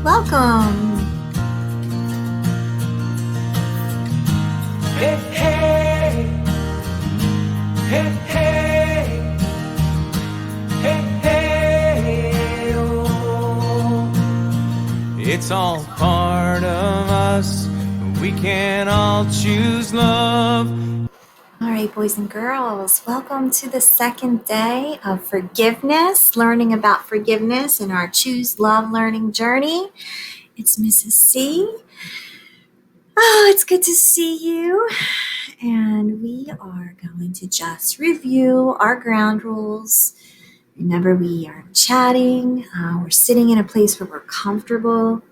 welcome. Hey, hey, hey, hey, hey, hey, oh. It's all part of us. We can all choose love. All right, boys and girls, welcome to the second day of forgiveness, learning about forgiveness in our Choose Love learning journey. It's Mrs. C. Oh, it's good to see you. And we are going to just review our ground rules. Remember, we are chatting. We're sitting in a place where we're comfortable.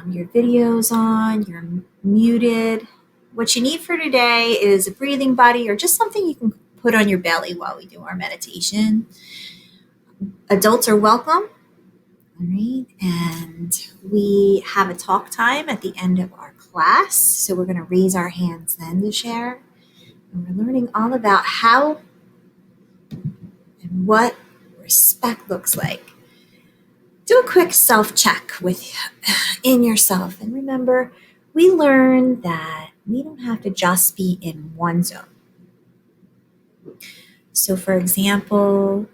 Your video's on, you're muted. What you need for today is a breathing buddy or just something you can put on your belly while we do our meditation. Adults are welcome. All right. And we have a talk time at the end of our class. So we're going to raise our hands then to share. And we're learning all about how and what respect looks like. Do a quick self-check in yourself. And remember, we learned that we don't have to just be in one zone. So for example,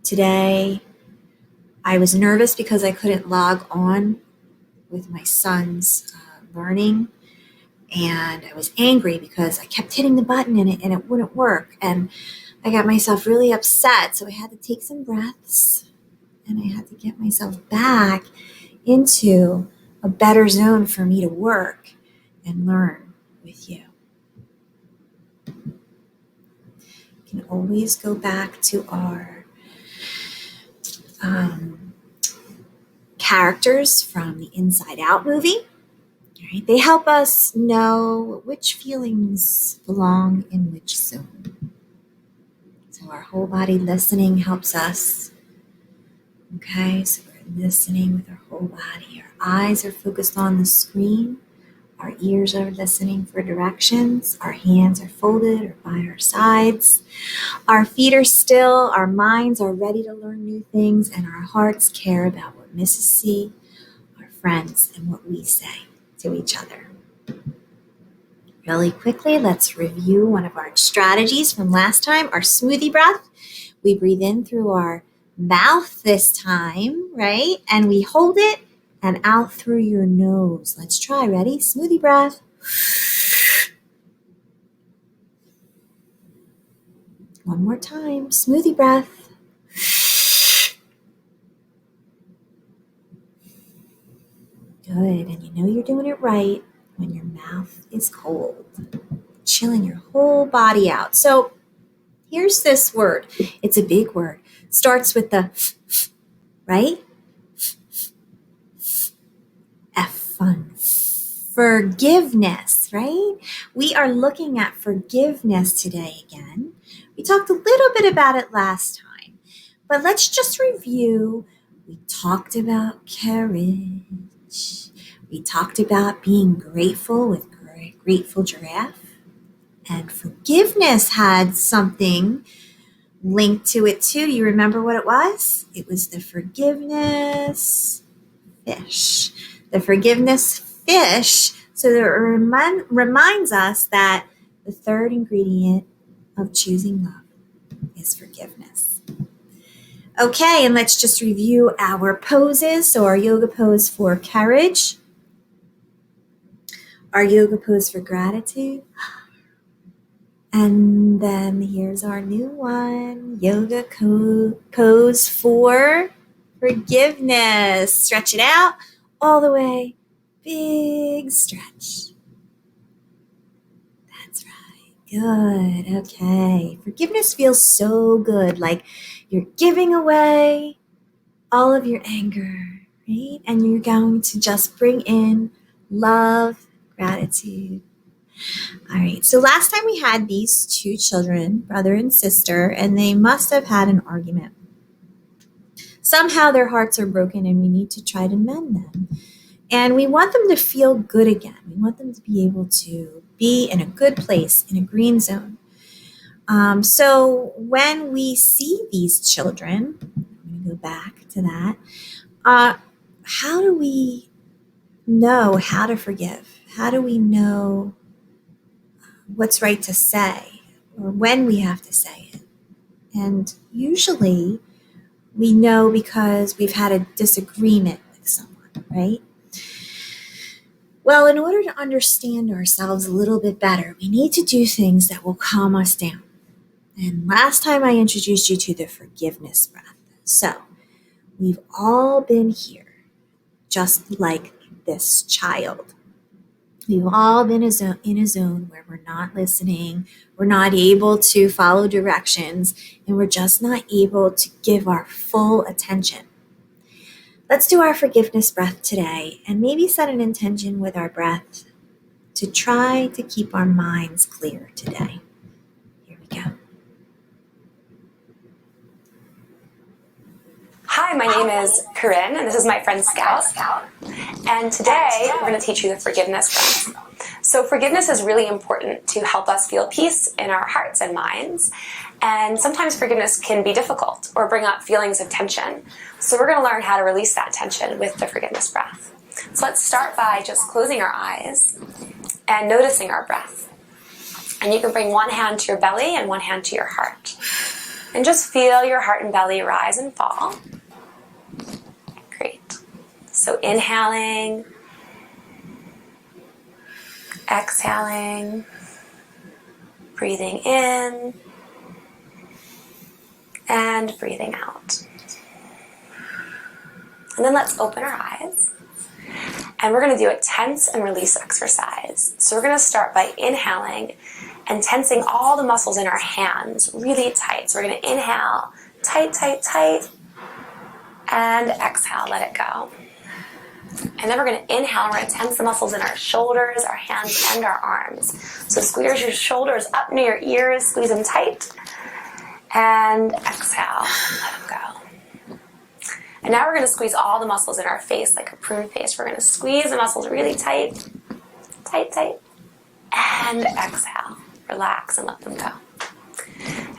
today I was nervous because I couldn't log on with my son's learning. And I was angry because I kept hitting the button and it wouldn't work. And I got myself really upset. So I had to take some breaths and I had to get myself back into a better zone for me to work and learn with you. You can always go back to our characters from the Inside Out movie. Right? They help us know which feelings belong in which zone. So our whole body listening helps us. Okay, so we're listening with our whole body. Our eyes are focused on the screen. Our ears are listening for directions. Our hands are folded or by our sides. Our feet are still. Our minds are ready to learn new things. And our hearts care about what Mrs. C, our friends, and what we say to each other. Really quickly, let's review one of our strategies from last time, our smoothie breath. We breathe in through our mouth this time, right? And we hold it and out through your nose. Let's try. Ready? Smoothie breath. One more time. Smoothie breath. Good. And you know you're doing it right when your mouth is cold. Chilling your whole body out. So here's this word. It's a big word. Starts with the f, right? F, fun. Forgiveness, right? We are looking at forgiveness today again. We talked a little bit about it last time, but let's just review. We talked about courage. We talked about being grateful with Grateful Giraffe. And forgiveness had something linked to it too. You remember what it was? It was the forgiveness fish. The forgiveness fish. So that it reminds us that the third ingredient of choosing love is forgiveness. Okay, and let's just review our poses. So our yoga pose for courage. Our yoga pose for gratitude. And then here's our new one, yoga pose for forgiveness. Stretch it out all the way. Big stretch. That's right. Good. Okay. Forgiveness feels so good. Like you're giving away all of your anger, right? And you're going to just bring in love, gratitude. All right, so last time we had these two children, brother and sister, and they must have had an argument. Somehow their hearts are broken and we need to try to mend them. And we want them to feel good again. We want them to be able to be in a good place, in a green zone. So when we see these children, I'm going to go back to that, How do we know how to forgive? How do we know what's right to say or when we have to say it? And usually we know because we've had a disagreement with someone, right? Well, in order to understand ourselves a little bit better, we need to do things that will calm us down. And last time I introduced you to the forgiveness breath. So we've all been here, just like this child. We've all been in a zone where we're not listening, we're not able to follow directions, and we're just not able to give our full attention. Let's do our forgiveness breath today and maybe set an intention with our breath to try to keep our minds clear today. Here we go. Hi, my name is Corinne, and this is my friend Scout. And today, we're going to teach you the forgiveness breath. So forgiveness is really important to help us feel peace in our hearts and minds. And sometimes forgiveness can be difficult or bring up feelings of tension. So we're going to learn how to release that tension with the forgiveness breath. So let's start by just closing our eyes and noticing our breath. And you can bring one hand to your belly and one hand to your heart. And just feel your heart and belly rise and fall. Great. So inhaling, exhaling, breathing in, and breathing out. And then let's open our eyes. And we're going to do a tense and release exercise. So we're going to start by inhaling and tensing all the muscles in our hands really tight. So we're going to inhale, tight, tight, tight, and exhale, let it go. And then we're going to inhale, we're going to tense the muscles in our shoulders, our hands, and our arms. So squeeze your shoulders up near your ears, squeeze them tight, and exhale, let them go. And now we're going to squeeze all the muscles in our face like a prune face. We're going to squeeze the muscles really tight, tight, tight, and exhale. Relax and let them go.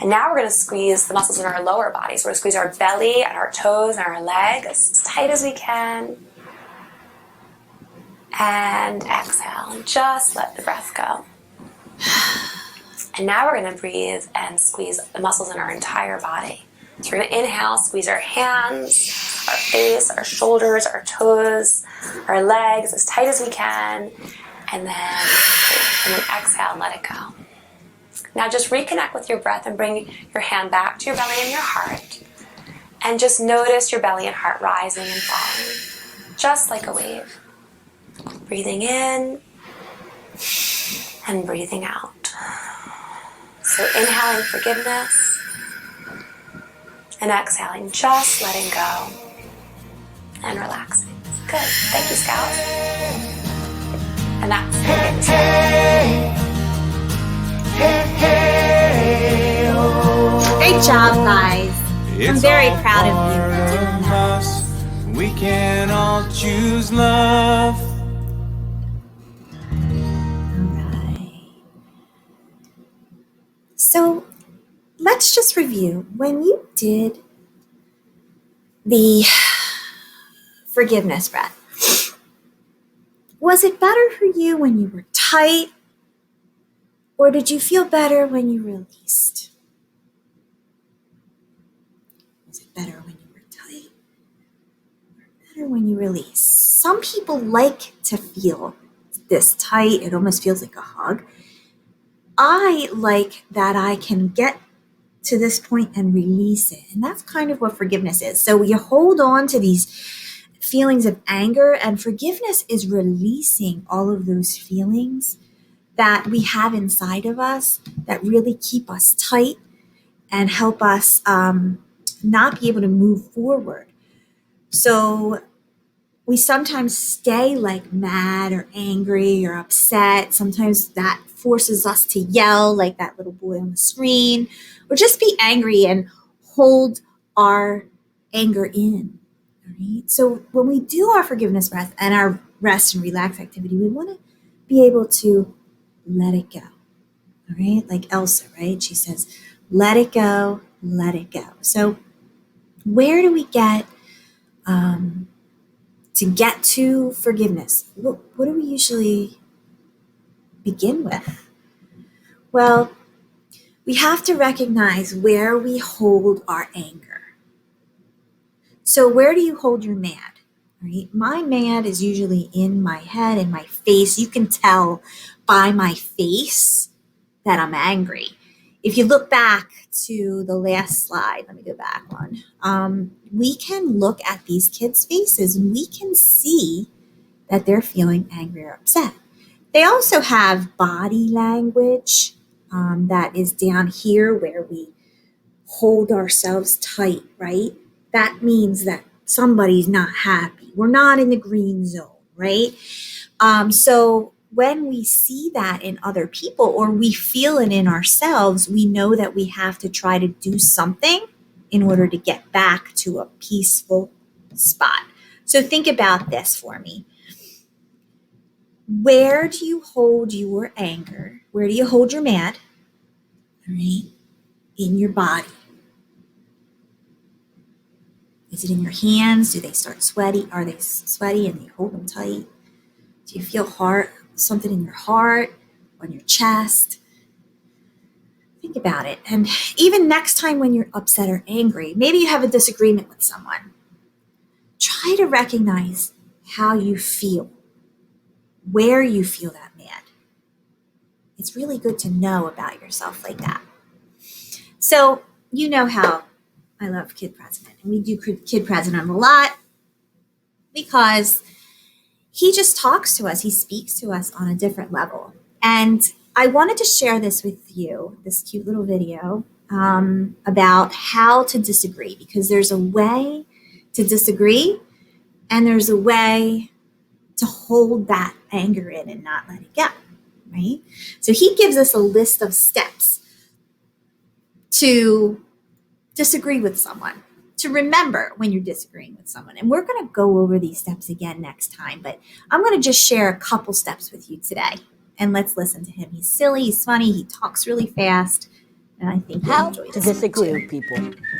And now we're going to squeeze the muscles in our lower body. So we're going to squeeze our belly and our toes and our legs as tight as we can. And exhale. And just let the breath go. And now we're going to breathe and squeeze the muscles in our entire body. So we're going to inhale, squeeze our hands, our face, our shoulders, our toes, our legs as tight as we can. And then exhale and let it go. Now just reconnect with your breath and bring your hand back to your belly and your heart. And just notice your belly and heart rising and falling, just like a wave. Breathing in and breathing out. So inhaling forgiveness and exhaling, just letting go and relaxing. Good. Thank you, Scout. And that's forgiveness. Great job, guys. I'm very proud of you for doing that. We can all choose love. So let's just review. When you did the forgiveness breath, was it better for you when you were tight, or did you feel better when you released? Was it better when you were tight, or better when you release? Some people like to feel this tight. It almost feels like a hug. I like that I can get to this point and release it. And that's kind of what forgiveness is. So you hold on to these feelings of anger, and forgiveness is releasing all of those feelings that we have inside of us that really keep us tight and help us not be able to move forward. So we sometimes stay like mad or angry or upset. Sometimes that forces us to yell like that little boy on the screen, or just be angry and hold our anger in. All right? So when we do our forgiveness breath and our rest and relax activity, we want to be able to let it go. All right? Like Elsa, right? She says, let it go, let it go. So where do we get to get to forgiveness, what do we usually begin with? Well, we have to recognize where we hold our anger. So where do you hold your mad? Right? My mad is usually in my head, in my face. You can tell by my face that I'm angry. If you look back to the last slide, let me go back one. We can look at these kids' faces and we can see that they're feeling angry or upset. They also have body language that is down here where we hold ourselves tight, right? That means that somebody's not happy. We're not in the green zone, right? So when we see that in other people or we feel it in ourselves, we know that we have to try to do something in order to get back to a peaceful spot. So think about this for me. Where do you hold your anger? Where do you hold your mad? All right, in your body. Is it in your hands? Do they start sweaty? Are they sweaty and you hold them tight? Do you feel something in your heart, on your chest? Think about it. And even next time when you're upset or angry, maybe you have a disagreement with someone, try to recognize how you feel, where you feel that mad. It's really good to know about yourself like that. So you know how I love Kid President, and we do Kid President a lot because he just talks to us. He speaks to us on a different level. And I wanted to share this with you, this cute little video about how to disagree, because there's a way to disagree and there's a way to hold that anger in and not let it go, right? So he gives us a list of steps to disagree with someone, to remember when you're disagreeing with someone. And we're going to go over these steps again next time, but I'm going to just share a couple steps with you today. And let's listen to him. He's silly, he's funny, he talks really fast, and I think you'll enjoy this. How to disagree with people.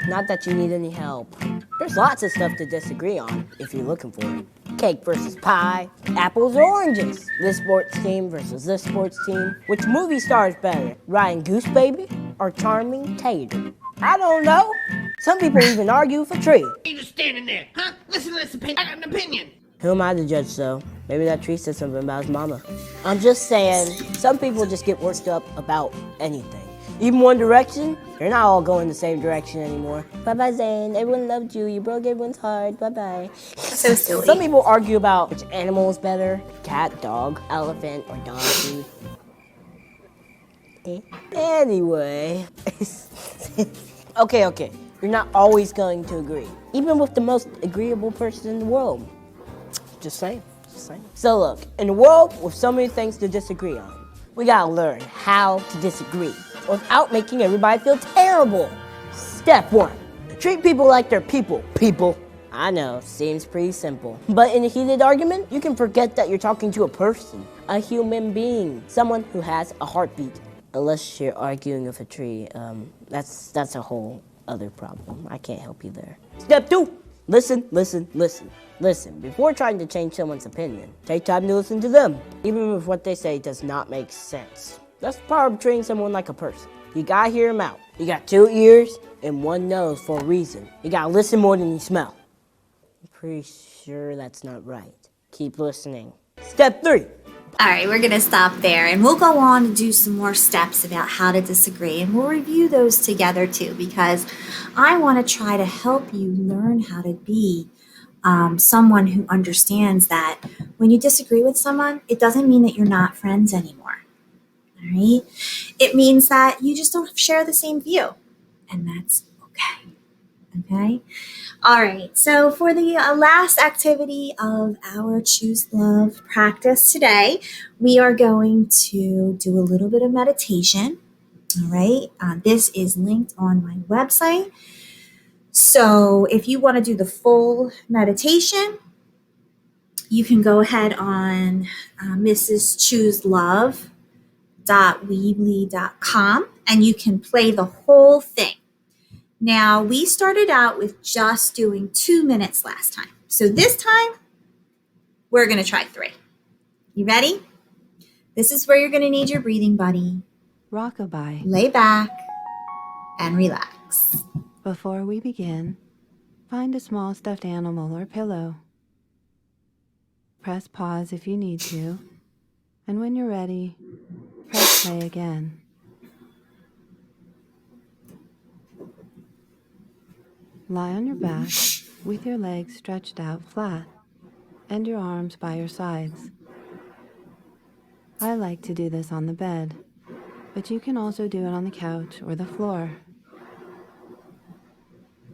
Not that you need any help. There's lots of stuff to disagree on if you're looking for it. Cake versus pie, apples or oranges. This sports team versus this sports team. Which movie star is better, Ryan Goosebaby or Charming Tater? I don't know. Some people even argue for tree. You just standing there, huh? Listen to this opinion. I got an opinion. Who am I to judge, though? Maybe that tree said something about his mama. I'm just saying, some people just get worked up about anything. Even One Direction, they're not all going the same direction anymore. Bye-bye, Zayn. Everyone loved you. You broke everyone's heart. Bye-bye. So silly. Some people argue about which animal is better. Cat, dog, elephant, or donkey. Anyway. Okay. You're not always going to agree. Even with the most agreeable person in the world. Just saying. So look, in a world with so many things to disagree on, we gotta learn how to disagree without making everybody feel terrible. Step 1, treat people like they're people. People. I know, seems pretty simple. But in a heated argument, you can forget that you're talking to a person, a human being, someone who has a heartbeat. Unless you're arguing with a tree, that's a whole other problem. I can't help you there. Step 2, listen. Listen, before trying to change someone's opinion, take time to listen to them, even if what they say does not make sense. That's the power of treating someone like a person. You gotta hear them out. You got 2 ears and 1 nose for a reason. You gotta listen more than you smell. I'm pretty sure that's not right. Keep listening. Step 3. All right, we're going to stop there, and we'll go on and do some more steps about how to disagree, and we'll review those together too, because I want to try to help you learn how to be someone who understands that when you disagree with someone, it doesn't mean that you're not friends anymore. All right? It means that you just don't share the same view, and that's okay. Okay? All right, so for the last activity of our Choose Love practice today, we are going to do a little bit of meditation. All right, this is linked on my website. So if you want to do the full meditation, you can go ahead on mrschooselove.weebly.com and you can play the whole thing. Now, we started out with just doing 2 minutes last time. So this time, We're going to try 3. You ready? This is where you're going to need your breathing buddy. Rockabye. Lay back and relax. Before we begin, find a small stuffed animal or pillow. Press pause if you need to, and when you're ready, press play again. Lie on your back with your legs stretched out flat and your arms by your sides. I like to do this on the bed, but you can also do it on the couch or the floor.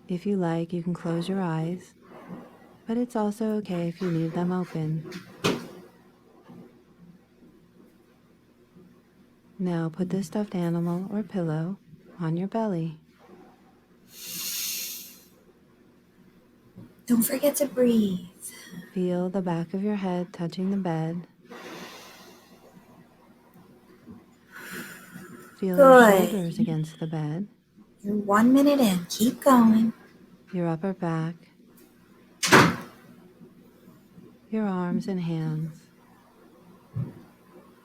If you like, you can close your eyes, but it's also okay if you leave them open. Now put the stuffed animal or pillow on your belly. Don't forget to breathe. Feel the back of your head touching the bed. Feel your Good. shoulders against the bed, You're 1 minute in. Keep going. your upper back, your arms and hands,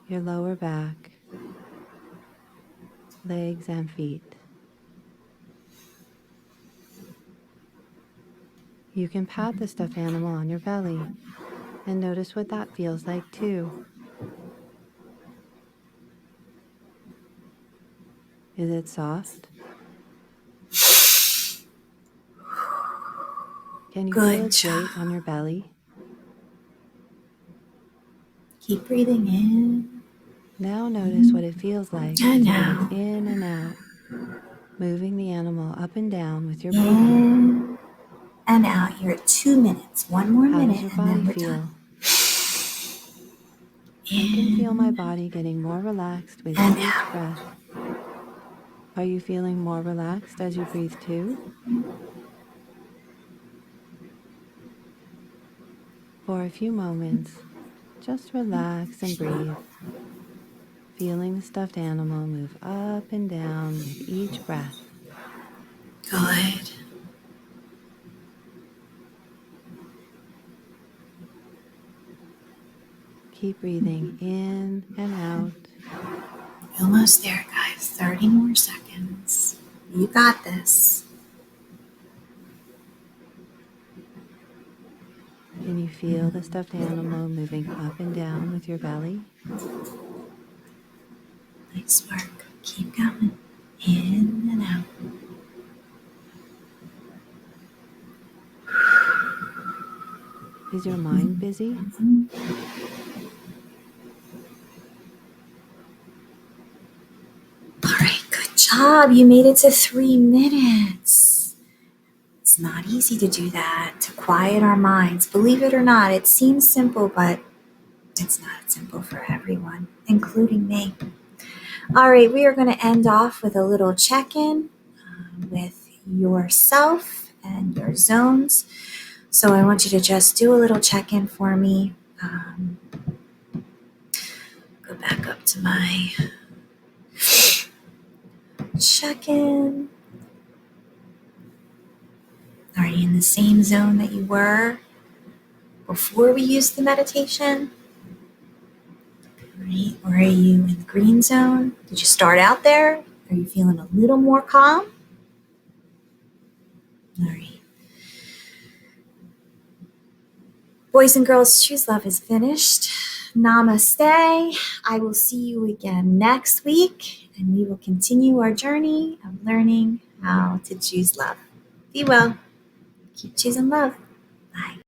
your lower back, legs and feet. You can pat the stuffed animal on your belly and notice what that feels like too. Is it soft? Can you feel Good its weight job. on your belly? Keep breathing in Now notice what it feels like as and you out. breathe in and out, moving the animal up and down with your breathing. In and out. You're at 2 minutes. 1 more How minute does your and then body we're feel? done. I can feel my In body getting more relaxed with and each out. breath. Are you feeling more relaxed as you breathe too? For a few moments, just relax and breathe, feeling the stuffed animal move up and down with each breath. Good. Keep breathing in and out. Almost there, guys. 30 more seconds. You got this. Can you feel the stuffed animal moving up and down with your belly? Nice work. Keep going. In and out. Is your mind busy? All right, good job. You made it to 3 minutes. It's not easy to do that, to quiet our minds. Believe it or not, it seems simple, but it's not simple for everyone, including me. All right, we are going to end off with a little check-in with yourself and your zones. So I want you to just do a little check-in for me. Go back up to my check-in. Are you in the same zone that you were before we used the meditation? Right? Or are you in the green zone? Did you start out there? Are you feeling a little more calm? All right. Boys and girls, Choose Love is finished. Namaste. I will see you again next week, and we will continue our journey of learning how to choose love. Be well. Keep choosing love. Bye.